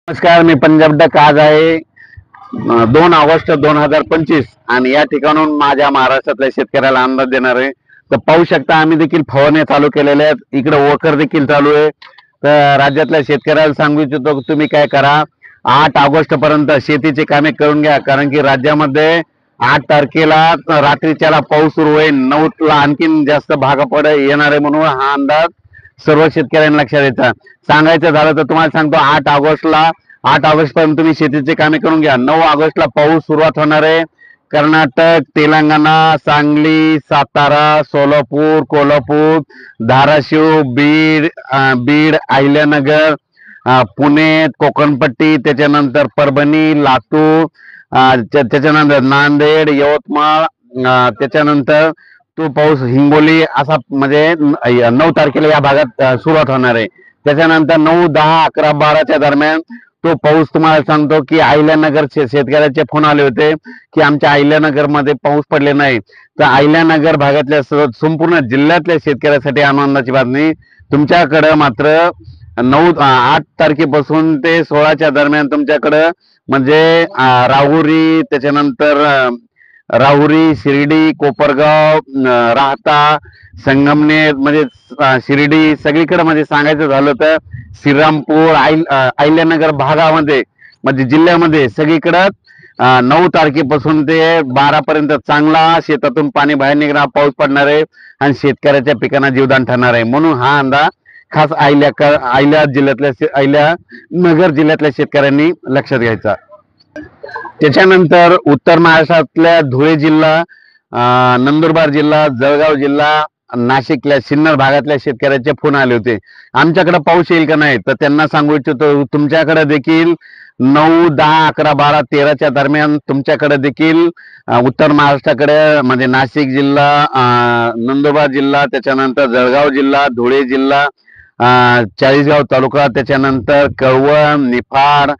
नमस्कार, मी पंजाब डक. आज आहे 2 ऑगस्ट 2025 आणि या ठिकाणून माझ्या महाराष्ट्रातल्या शेतकऱ्याला अंदाज देणार आहे. तर पाहू शकता आम्ही देखील फवारण्या चालू केलेल्या आहेत. इकडे वखर देखील चालू आहे. तर राज्यातल्या शेतकऱ्याला सांगू इच्छितो तुम्ही काय करा, 8 ऑगस्ट पर्यंत शेतीची कामे करून घ्या. कारण की राज्यामध्ये 8 तारखेला रात्रीच्याला पाऊस सुरू होईल. 9ला आणखीन जास्त भाग येणार आहे, म्हणून हा अंदाज सर्व शेतकऱ्यांना लक्षात द्यायचा. सांगायचं झालं तर तुम्हाला सांगतो, 8 ऑगस्ट पर्यंत तुम्ही शेतीचे कामे करून घ्या. 9 ऑगस्टला पाऊस सुरुवात होणार आहे. कर्नाटक, तेलंगणा, सांगली, सातारा, सोलापूर, कोल्हापूर, धाराशिव, बीड, अहिल्यानगर, पुणे, कोकणपट्टी, त्याच्यानंतर परभणी, लातूर, त्याच्यानंतर नांदेड, यवतमाळ, त्याच्यानंतर तो पाऊस हिंगोली असा म्हणजे 9 तारखेला या भागात सुरुवात होणार आहे. त्याच्यानंतर 9, 10, 11, 12च्या दरम्यान तो पाऊस तुम्हाला सांगतो की अहिल्यानगर शेतकऱ्याचे फोन आले होते की आमच्या अहिल्यानगर मध्ये पाऊस पडले नाही. तर अहिल्यानगर भागातल्या संपूर्ण जिल्ह्यातल्या शेतकऱ्यासाठी आनंदाची बातमी. तुमच्याकडे मात्र 8 तारखेपासून ते 16च्या दरम्यान तुमच्याकडं म्हणजे राहुरी, शिर्डी, कोपरगाव, राहता, संगमनेर म्हणजे शिर्डी सगळीकडे म्हणजे सांगायचं झालं तर श्रीरामपूर, अहिल्यानगर भागामध्ये म्हणजे जिल्ह्यामध्ये सगळीकडे 9 तारखेपासून ते 12 पर्यंत चांगला शेतातून पाणी बाहेर निघणार पाऊस पडणार आहे आणि शेतकऱ्याच्या पिकांना जीवदान ठरणार आहे. म्हणून हा अंदाज खास अहिल्यानगर जिल्ह्यातल्या शेतकऱ्यांनी लक्षात घ्यायचा. त्याच्यानंतर उत्तर महाराष्ट्रातल्या धुळे जिल्हा, नंदुरबार जिल्हा, जळगाव जिल्हा, नाशिकल्या सिन्नर भागातल्या शेतकऱ्याचे फोन आले होते, आमच्याकडे पाऊस येईल का नाही. तर त्यांना सांगू इच्छितो तुमच्याकडे देखील 9, 10, 11, 12, 13च्या दरम्यान तुमच्याकडे देखील उत्तर महाराष्ट्राकडे म्हणजे नाशिक जिल्हा, नंदुरबार जिल्हा, त्याच्यानंतर जळगाव जिल्हा, धुळे जिल्हा, चाळीसगाव तालुका, त्याच्यानंतर कळवण, निफाड,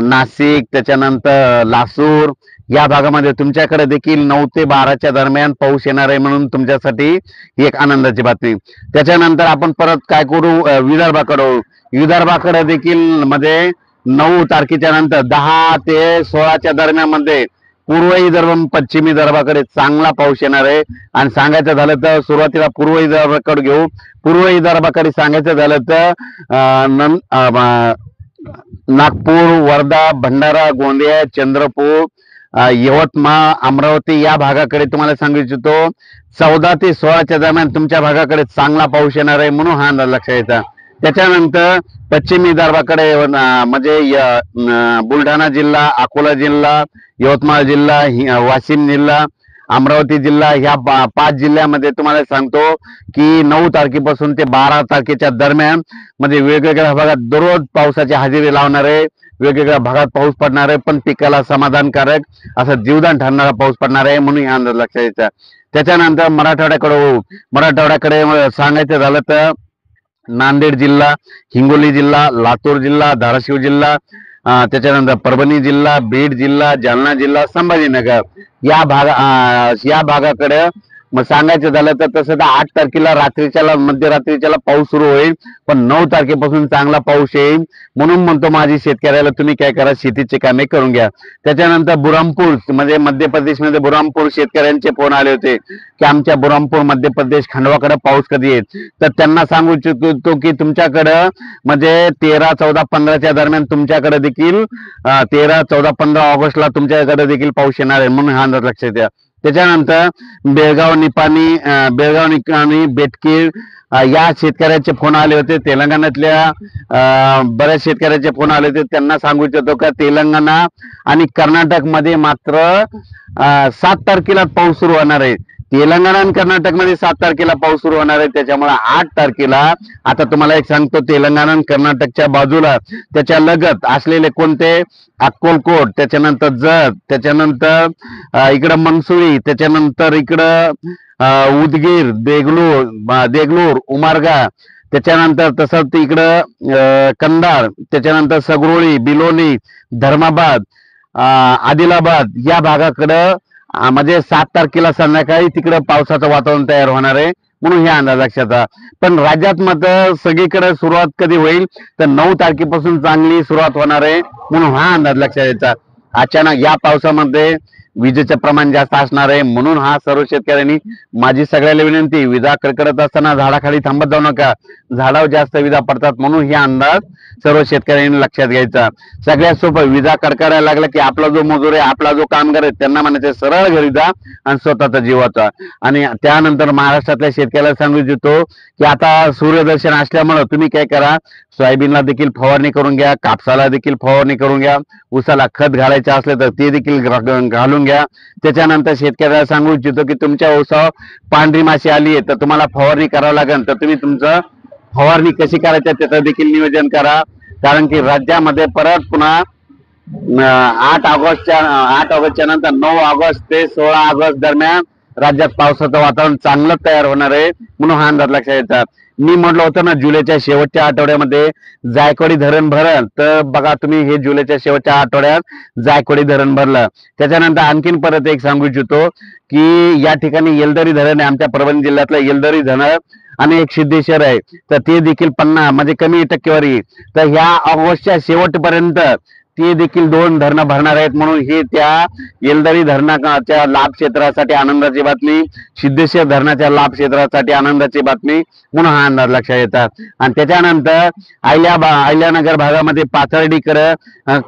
नाशिक, त्याच्यानंतर लासूर या भागामध्ये तुमच्याकडे देखील 9 ते 12च्या दरम्यान पाऊस येणार आहे. म्हणून तुमच्यासाठी एक आनंदाची बातमी. त्याच्यानंतर आपण परत काय करू, विदर्भाकडे देखील म्हणजे 9 तारखेच्या नंतर 10 ते 16च्या दरम्यान मध्ये पूर्व विदर्भ, पश्चिमी विदर्भाकडे चांगला पाऊस येणार आहे. आणि सांगायचं झालं तर सुरुवातीला पूर्व विदर्भाकडे घेऊ. पूर्व विदर्भाकडे सांगायचं झालं तर नागपूर, वर्धा, भंडारा, गोंदिया, चंद्रपूर, यवतमाळ, अमरावती या भागाकडे तुम्हाला सांगू इच्छितो 14 ते 16च्या दरम्यान तुमच्या भागाकडे चांगला पाऊस येणार आहे. म्हणून हा अंदाज लक्षात घ्यायचा. त्याच्यानंतर पश्चिम विदर्भाकडे म्हणजे बुलढाणा जिल्हा, अकोला जिल्हा, यवतमाळ जिल्हा, वाशिम जिल्हा, अमरावती जिल्हा ह्या 5 जिल्ह्यामध्ये तुम्हाला सांगतो की 9 तारखेपासून ते 12 तारखेच्या दरम्यान म्हणजे वेगवेगळ्या भागात दररोज पावसाची हजेरी लावणार आहे. वेगवेगळ्या भागात पाऊस पडणार आहे, पण पिकाला समाधानकारक असं जीवदान ठरणारा पाऊस पडणार आहे. म्हणून हा अंदाज लक्षात घ्यायचा. त्याच्यानंतर मराठवाड्याकडे सांगायचं झालं तर नांदेड जिल्हा, हिंगोली जिल्हा, लातूर जिल्हा, धाराशिव जिल्हा, त्याच्यानंतर परभणी जिल्हा, बीड जिल्हा, जालना जिल्हा, संभाजीनगर या भागाकडे मग सांगायचं झालं तर तसं तर 8 तारखेला मध्यरात्रीच्याला पाऊस सुरू होईल, पण 9 तारखेपासून चांगला पाऊस येईल. म्हणून म्हणतो माझी शेतकऱ्याला तुम्ही काय करा, शेतीचे कामे करून घ्या. त्याच्यानंतर बुरहानपूर म्हणजे मध्य प्रदेशमध्ये बुरहानपूर शेतकऱ्यांचे फोन आले होते की आमच्या बुरहानपूर मध्य प्रदेश खंडवाकडे पाऊस कधी येईल. तर त्यांना सांगू इच्छितो की तुमच्याकडं म्हणजे 13, 14, 15च्या दरम्यान तुमच्याकडे देखील 13, 14, 15 ऑगस्टला तुमच्याकडे देखील पाऊस येणार आहे. म्हणून हा अंदाज लक्षात द्या. त्याच्यानंतर बेळगाव, निपाणी, बेटकीर या शेतकऱ्याचे फोन आले होते. तेलंगणातल्या बऱ्याच शेतकऱ्याचे फोन आले होते. त्यांना सांगू इच्छितो का तेलंगणा आणि कर्नाटक मध्ये मात्र 7 तारखेला पाऊस सुरू होणार आहे. तेलंगणा आणि कर्नाटकमध्ये 7 तारखेला पाऊस सुरू होणार आहे. त्याच्यामुळे 8 तारखेला आता तुम्हाला एक सांगतो, तेलंगणा आणि कर्नाटकच्या बाजूला त्याच्या लगत असलेले कोणते, अक्कलकोट, त्याच्यानंतर जत, त्याच्यानंतर इकडं मनसुळी, त्याच्यानंतर इकडं उदगीर, देगलूर, उमरगा, त्याच्यानंतर तसंच इकडं कंधार, त्याच्यानंतर सगरोळी, बिलोली, धर्माबाद, आदिलाबाद या भागाकडं म्हणजे 7 तारखेला संध्याकाळी तिकडे पावसाचं वातावरण तयार होणार आहे. म्हणून हे अंदाज लक्षात आला. पण राज्यात मात्र सगळीकडे सुरुवात कधी होईल तर 9 तारखेपासून चांगली सुरुवात होणार आहे, म्हणून हा अंदाज लक्षात यायचा. अचानक या पावसामध्ये विजेचं प्रमाण जास्त असणार आहे, म्हणून हा सर्व शेतकऱ्यांनी माझी सगळ्याला विनंती, विजा कडकडत असताना झाडाखाली थांबत जाऊ नका, झाडावर जास्त विजा पडतात, म्हणून हे अंदाज सर्व शेतकऱ्यांनी लक्षात घ्यायचा. सगळ्यात सोपं, विजा कडकडायला लागला की आपला जो मजूर आहे, आपला जो कामगार आहे, त्यांना म्हणायचं सरळ घरी जा आणि स्वतःचा जीव वाचवा. आणि त्यानंतर महाराष्ट्रातल्या शेतकऱ्याला सांगू इच्छितो की आता सूर्यदर्शन असल्यामुळे तुम्ही काय करा, सोयाबीनला देखील फवारणी करून घ्या, कापसाला देखील फवारणी करून घ्या, ऊसाला खत घालायचे असले तर ते देखील घालून घ्या. त्याच्यानंतर शेतकऱ्याला सांगू इच्छितो की तुमच्या ऊसावर पांढरी माशी आली आहे तर तुम्हाला फवारणी करावं लागेल, तर तुम्ही तुमचं फवारणी कशी करायची त्याचं देखील नियोजन करा. कारण की राज्यामध्ये परत पुन्हा 8 ऑगस्टच्या नंतर 9 ऑगस्ट ते 16 ऑगस्ट दरम्यान राज्यात पावसाचं वातावरण चांगलं तयार होणार आहे, म्हणून हा अंदाज लक्षात येतात. मी म्हटलं होतं ना जुलैच्या शेवटच्या आठवड्यामध्ये जायकवाडी धरण भरल, तर बघा तुम्ही हे जुलैच्या शेवटच्या आठवड्यात जायकवाडी धरण भरलं. त्याच्यानंतर आणखीन परत एक सांगू इच्छितो की या ठिकाणी येलदरी धरण आहे, आमच्या परभणी जिल्ह्यातलं येलदरी धरण आणि एक सिद्धेश्वर आहे, तर ते देखील 50 म्हणजे कमी टक्केवारी, तर ह्या ऑगस्टच्या शेवटपर्यंत ते देखील 2 धरणं भरणार आहेत, म्हणून हे त्या येलदरी धरणाच्या लाभ क्षेत्रासाठी आनंदाची बातमी, सिद्धेश्वर धरणाच्या लाभ क्षेत्रासाठी आनंदाची बातमी, म्हणून हा अंदाज लक्षात येतात. आणि त्याच्यानंतर अहिल्यानगर भागामध्ये पाथर्डीकडे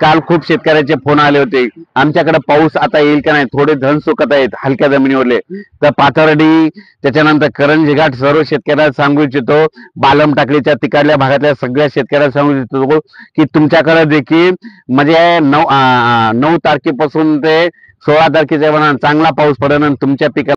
काल खूप शेतकऱ्याचे फोन आले होते, आमच्याकडे पाऊस आता येईल का नाही, थोडे धन सुकत आहेत हलक्या जमिनीवरले, तर पाथर्डी त्याच्यानंतर करंजी घाट सर्व शेतकऱ्याला सांगू इच्छितो, बालम टाकळीच्या तिकडल्या भागातल्या सगळ्या शेतकऱ्याला सांगू इच्छितो की तुमच्याकडे देखील म्हणजे 9 तारखेपासून ते 16 तारखेच्या चांगला पाऊस पडेल आणि तुमच्या पिकाला